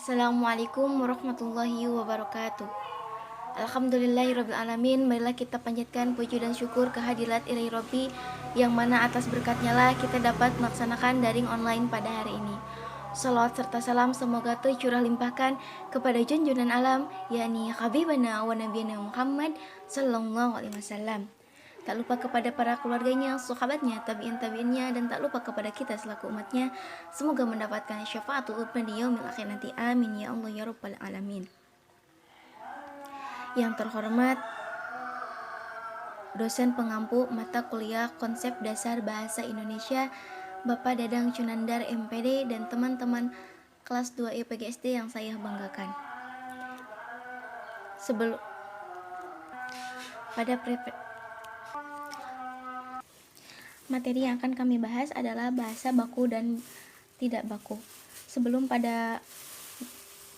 Assalamualaikum warahmatullahi wabarakatuh. Alhamdulillahirrabbilalamin. Marilah kita panjatkan puji dan syukur kehadirat Ilahi Rabbi, yang mana atas berkatnya lah kita dapat melaksanakan daring online pada hari ini. Salawat serta salam semoga tercurah limpahkan kepada junjungan alam, yakni Habibana wa Nabiyana Muhammad sallallahu alaihi wasallam. Tak lupa kepada para keluarganya, sahabatnya, tabi'in-tabi'innya, dan tak lupa kepada kita selaku umatnya. Semoga mendapatkan syafaatul udzma di yaumil akhir nanti. Amin ya Allah ya rabbal alamin. Yang terhormat dosen pengampu mata kuliah Konsep Dasar Bahasa Indonesia, Bapak Dadang Cunandar MPD, dan teman-teman kelas 2 IPGSD yang saya banggakan. Materi yang akan kami bahas adalah bahasa baku dan tidak baku. Sebelum pada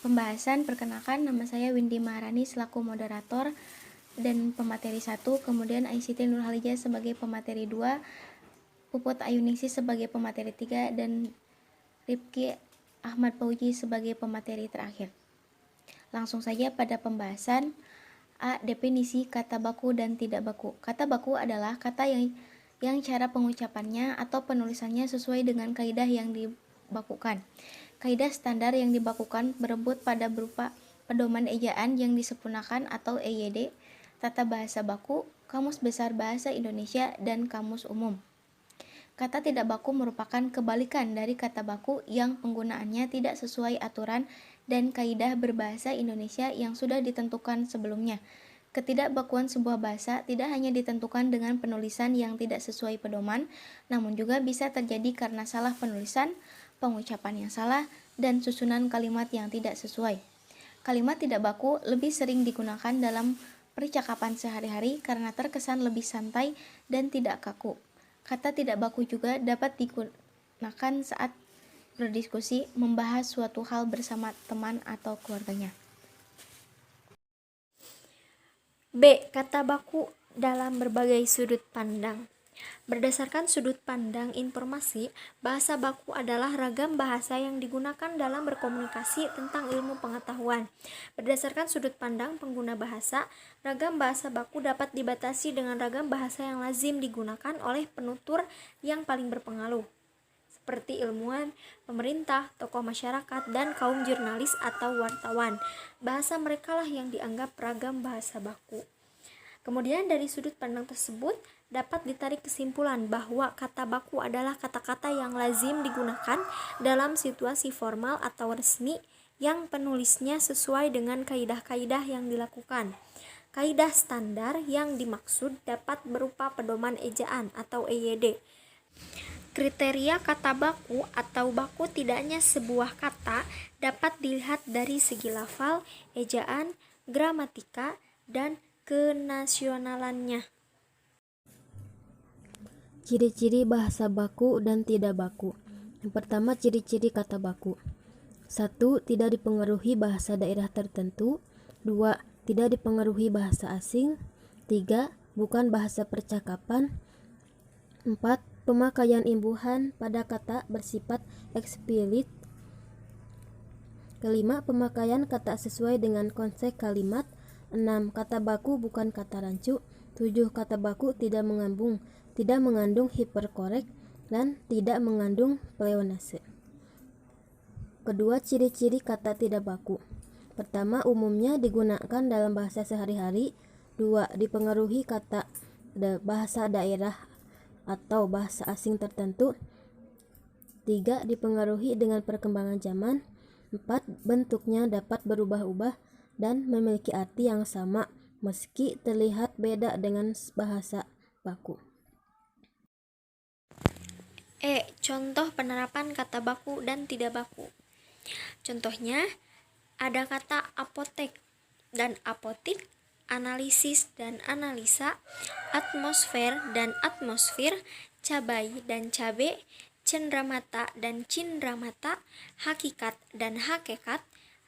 pembahasan, perkenalkan nama saya Windy Maharani selaku moderator dan pemateri 1, kemudian Aisyiti Nurhalijah sebagai pemateri 2, Puput Ayuningsi sebagai pemateri 3, dan Rifki Ahmad Fauji sebagai pemateri terakhir. Langsung saja pada pembahasan. A. Definisi kata baku dan tidak baku. Kata baku adalah kata yang cara pengucapannya atau penulisannya sesuai dengan kaidah yang dibakukan. Kaidah standar yang dibakukan berebut pada berupa pedoman ejaan yang disempurnakan atau EYD, tata bahasa baku, Kamus Besar Bahasa Indonesia, dan Kamus Umum. Kata tidak baku merupakan kebalikan dari kata baku yang penggunaannya tidak sesuai aturan dan kaidah berbahasa Indonesia yang sudah ditentukan sebelumnya. Ketidakbakuan sebuah bahasa tidak hanya ditentukan dengan penulisan yang tidak sesuai pedoman, namun juga bisa terjadi karena salah penulisan, pengucapan yang salah, dan susunan kalimat yang tidak sesuai. Kalimat tidak baku lebih sering digunakan dalam percakapan sehari-hari karena terkesan lebih santai dan tidak kaku. Kata tidak baku juga dapat digunakan saat berdiskusi, membahas suatu hal bersama teman atau keluarganya. B. Kata baku dalam berbagai sudut pandang. Berdasarkan sudut pandang informasi, bahasa baku adalah ragam bahasa yang digunakan dalam berkomunikasi tentang ilmu pengetahuan. Berdasarkan sudut pandang pengguna bahasa, ragam bahasa baku dapat dibatasi dengan ragam bahasa yang lazim digunakan oleh penutur yang paling berpengaruh, seperti ilmuwan, pemerintah, tokoh masyarakat, dan kaum jurnalis atau wartawan. Bahasa merekalah yang dianggap ragam bahasa baku. Kemudian dari sudut pandang tersebut dapat ditarik kesimpulan bahwa kata baku adalah kata-kata yang lazim digunakan dalam situasi formal atau resmi yang penulisnya sesuai dengan kaidah-kaidah yang dilakukan. Kaidah standar yang dimaksud dapat berupa pedoman ejaan atau EYD. Kriteria kata baku atau baku tidaknya sebuah kata dapat dilihat dari segi lafal, ejaan, gramatika, dan kenasionalannya. Ciri-ciri bahasa baku dan tidak baku. Yang pertama, ciri-ciri kata baku. 1. Tidak dipengaruhi bahasa daerah tertentu. 2. Tidak dipengaruhi bahasa asing. 3. Bukan bahasa percakapan. 4. Pemakaian imbuhan pada kata bersifat eksplisit. Kelima, pemakaian kata sesuai dengan konsep kalimat. 6. Kata baku bukan kata rancu. 7. Kata baku tidak mengandung hiperkorek dan tidak mengandung pleonase. Kedua, ciri-ciri kata tidak baku. Pertama, umumnya digunakan dalam bahasa sehari-hari. 2. Dipengaruhi kata bahasa daerah atau bahasa asing tertentu. 3. Dipengaruhi dengan perkembangan zaman. 4. Bentuknya dapat berubah-ubah dan memiliki arti yang sama meski terlihat beda dengan bahasa baku. E. Contoh penerapan kata baku dan tidak baku. Contohnya, ada kata apotek dan apotik, analisis dan analisa, atmosfer dan atmosfer, cabai dan cabe, cendramata dan cindramata, hakikat dan hakikat,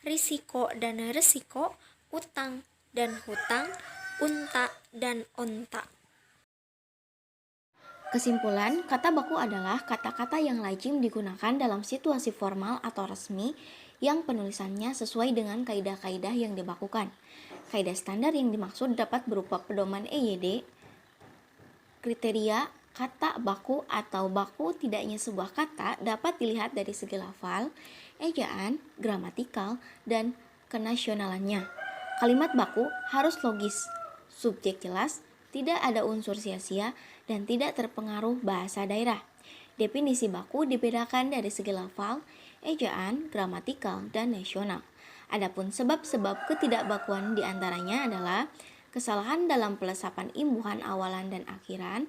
risiko dan resiko, utang dan hutang, unta dan onta. Kesimpulan, kata baku adalah kata-kata yang lazim digunakan dalam situasi formal atau resmi yang penulisannya sesuai dengan kaidah-kaidah yang dibakukan. Kaidah standar yang dimaksud dapat berupa pedoman EYD, kriteria, kata baku atau baku tidaknya sebuah kata dapat dilihat dari segi lafal, ejaan, gramatikal, dan kenasionalannya. Kalimat baku harus logis, subjek jelas, tidak ada unsur sia-sia, dan tidak terpengaruh bahasa daerah. Definisi baku dibedakan dari segi lafal, ejaan, gramatikal, dan nasional. Adapun sebab-sebab ketidakbakuan diantaranya adalah kesalahan dalam pelesapan imbuhan awalan dan akhiran,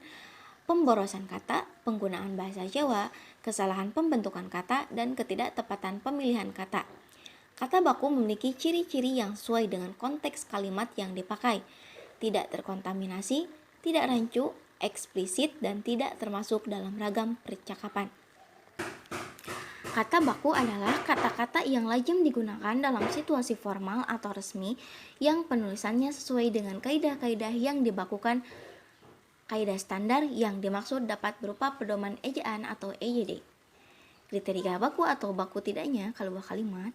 pemborosan kata, penggunaan bahasa Jawa, kesalahan pembentukan kata, dan ketidaktepatan pemilihan kata. Kata baku memiliki ciri-ciri yang sesuai dengan konteks kalimat yang dipakai, tidak terkontaminasi, tidak rancu, eksplisit, dan tidak termasuk dalam ragam percakapan. Kata baku adalah kata-kata yang lazim digunakan dalam situasi formal atau resmi yang penulisannya sesuai dengan kaidah-kaidah yang dibakukan. Kaidah standar yang dimaksud dapat berupa pedoman ejaan atau EYD. Kriteria baku atau baku tidaknya sebuah kalimat.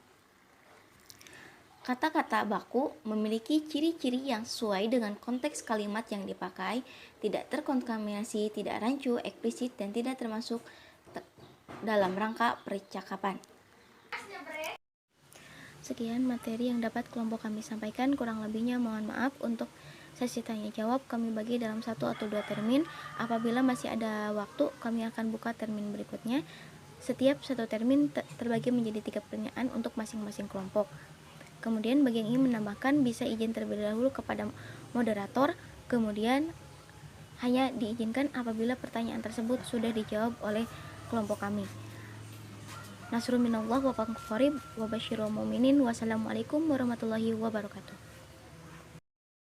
Kata-kata baku memiliki ciri-ciri yang sesuai dengan konteks kalimat yang dipakai, tidak terkontaminasi, tidak rancu, eksplisit, dan tidak termasuk dalam rangka percakapan. Sekian materi yang dapat kelompok kami sampaikan, kurang lebihnya mohon maaf. Untuk sesi tanya jawab kami bagi dalam 1 atau 2 termin. Apabila masih ada waktu, kami akan buka termin berikutnya. Setiap 1 termin terbagi menjadi 3 pertanyaan untuk masing-masing kelompok. Kemudian bagi yang ingin menambahkan bisa izin terlebih dahulu kepada moderator, kemudian hanya diizinkan apabila pertanyaan tersebut sudah dijawab oleh kelompok kami. Nasrun minallah wa fadlun qarib wa basyiril mu'minin. Wassalamualaikum warahmatullahi wabarakatuh.